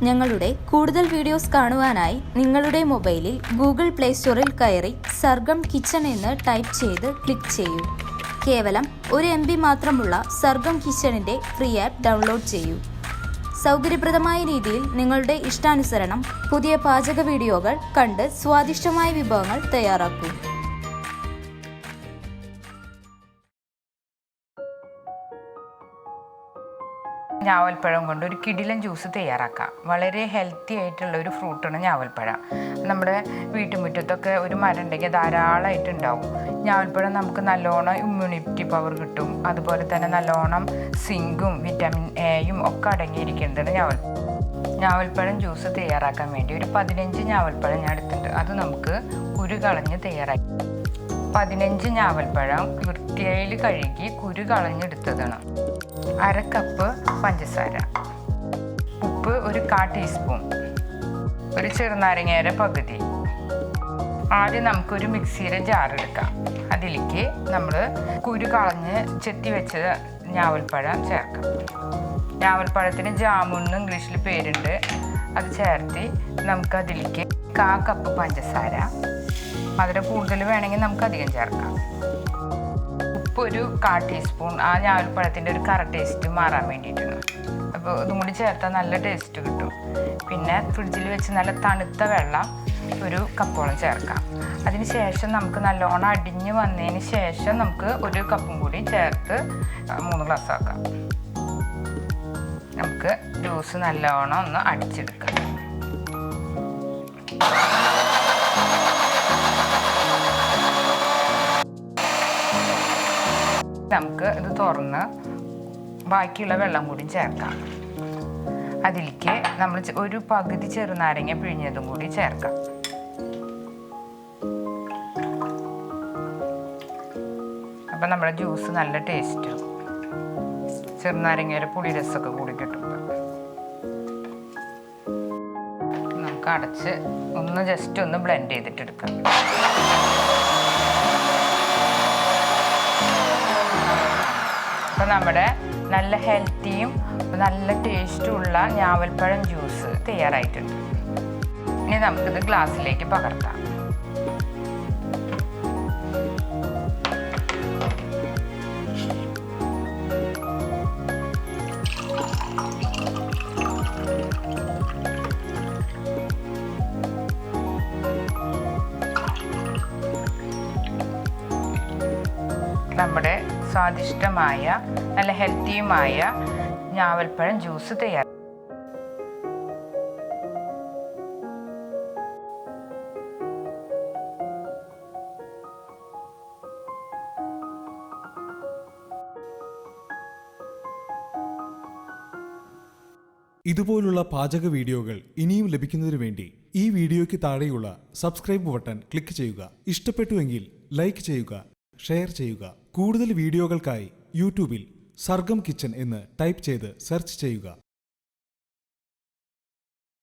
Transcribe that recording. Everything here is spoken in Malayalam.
ഞങ്ങളുടെ കൂടുതൽ വീഡിയോസ് കാണുവാനായി നിങ്ങളുടെ മൊബൈലിൽ ഗൂഗിൾ പ്ലേ സ്റ്റോറിൽ കയറി സർഗം കിച്ചൺ എന്ന് ടൈപ്പ് ചെയ്ത് ക്ലിക്ക് ചെയ്യൂ. കേവലം 1 MB മാത്രമുള്ള സർഗം കിച്ചണിൻ്റെ ഫ്രീ ആപ്പ് ഡൗൺലോഡ് ചെയ്യൂ. സൗകര്യപ്രദമായ രീതിയിൽ നിങ്ങളുടെ ഇഷ്ടാനുസരണം പുതിയ പാചക വീഡിയോകൾ കണ്ട് സ്വാദിഷ്ടമായ വിഭവങ്ങൾ തയ്യാറാക്കൂ. ഞാവൽപ്പഴം കൊണ്ട് ഒരു കിടിലൻ ജ്യൂസ് തയ്യാറാക്കാം. വളരെ ഹെൽത്തി ആയിട്ടുള്ള ഒരു ഫ്രൂട്ടാണ് ഞാവൽപ്പഴം. നമ്മുടെ വീട്ടുമുറ്റത്തൊക്കെ ഒരു മരം ഉണ്ടെങ്കിൽ ധാരാളമായിട്ട് ഉണ്ടാവും. ഞാവൽപ്പഴം നമുക്ക് നല്ലോണം ഇമ്മ്യൂണിറ്റി പവർ കിട്ടും. അതുപോലെ തന്നെ നല്ലോണം സിങ്കും വിറ്റാമിൻ എയും ഒക്കെ അടങ്ങിയിരിക്കേണ്ടത് ഞാവൽപ്പഴം ജ്യൂസ് തയ്യാറാക്കാൻ വേണ്ടി ഒരു 15 ഞാവൽപ്പഴം ഞാൻ എടുത്തിട്ടുണ്ട്. അത് നമുക്ക് കുരു കളഞ്ഞ് തയ്യാറാക്കി. 15 ഞാവൽപ്പഴം വൃത്തിയായി കഴുകി കുരു കളഞ്ഞെടുത്തതാണ്. 1/2 കപ്പ് പഞ്ചസാര, ഉപ്പ് ഒരു 1/4 ടീസ്പൂൺ, ഒരു ചെറുനാരങ്ങയുടെ പകുതി. ആദ്യം നമുക്കൊരു മിക്സിയുടെ ജാർ എടുക്കാം. അതിലേക്ക് നമ്മൾ കുരു കളഞ്ഞ് ചെത്തി വെച്ച ഞാവൽപ്പഴം ചേർക്കാം. ഞാവൽപ്പഴത്തിന് ജാമുൻ എന്ന് ഇംഗ്ലീഷിൽ പേരുണ്ട്. അത് ചേർത്ത് നമുക്കതിലേക്ക് 1/4 കപ്പ് പഞ്ചസാര, മധുരം കൂടുതൽ വേണമെങ്കിൽ നമുക്ക് അധികം ചേർക്കാം. ഉപ്പ് ഒരു 1/4 ടീസ്പൂൺ, ആ ഞാവൽപ്പഴത്തിൻ്റെ ഒരു കറ ടേസ്റ്റ് മാറാൻ വേണ്ടിയിട്ടാണ്. അപ്പോൾ ഇതും കൂടി ചേർത്താൽ നല്ല ടേസ്റ്റ് കിട്ടും. പിന്നെ ഫ്രിഡ്ജിൽ വെച്ച് നല്ല തണുത്ത വെള്ളം ഒരു കപ്പോളം ചേർക്കാം. അതിന് ശേഷം നമുക്ക് നല്ലോണം അടിഞ്ഞ് വന്നതിന് ശേഷം നമുക്ക് ഒരു കപ്പും കൂടി ചേർത്ത് 3 ഗ്ലാസ് ആക്കാം. നമുക്ക് ജ്യൂസ് നല്ലോണം ഒന്ന് അടിച്ചെടുക്കാം. നമുക്ക് ഇത് തുറന്ന് ബാക്കിയുള്ള വെള്ളം കൂടി ചേർക്കാം. അതിലേക്ക് നമ്മൾ ഒരു പകുതി ചെറുനാരങ്ങ പിഴിഞ്ഞതും കൂടി ചേർക്കാം. അപ്പം നമ്മുടെ ജ്യൂസ് നല്ല ടേസ്റ്റ്, ചെറുനാരങ്ങയുടെ പുളിരസമൊക്കെ കൂടി കിട്ടുമ്പോൾ നമുക്ക് അടച്ച് ജസ്റ്റ് ഒന്ന് ബ്ലെൻഡ് ചെയ്തിട്ടെടുക്കാം. അപ്പോൾ നമ്മുടെ നല്ല ഹെൽത്തിയും നല്ല ടേസ്റ്റുമുള്ള ഞാവൽപ്പഴം ജ്യൂസ് തയ്യാറായിട്ടുണ്ട്. ഇനി നമുക്കിത് ഗ്ലാസ്സിലേക്ക് പകർത്താം. നമ്മുടെ സ്വാദിഷ്ടമായ നല്ല ഹെൽത്തിയുമായ ഞാവൽപ്പഴം ജ്യൂസ് തയ്യാർ. ഇതുപോലുള്ള പാചക വീഡിയോകൾ ഇനിയും ലഭിക്കുന്നതിനു വേണ്ടി ഈ വീഡിയോയ്ക്ക് താഴെയുള്ള സബ്സ്ക്രൈബ് ബട്ടൺ ക്ലിക്ക് ചെയ്യുക. ഇഷ്ടപ്പെട്ടുവെങ്കിൽ ലൈക്ക് ചെയ്യുക, ഷെയർ ചെയ്യുക. കൂടുതൽ വീഡിയോകൾക്കായി യൂട്യൂബിൽ സർഗം കിച്ചൺ എന്ന് ടൈപ്പ് ചെയ്ത് സെർച്ച് ചെയ്യുക.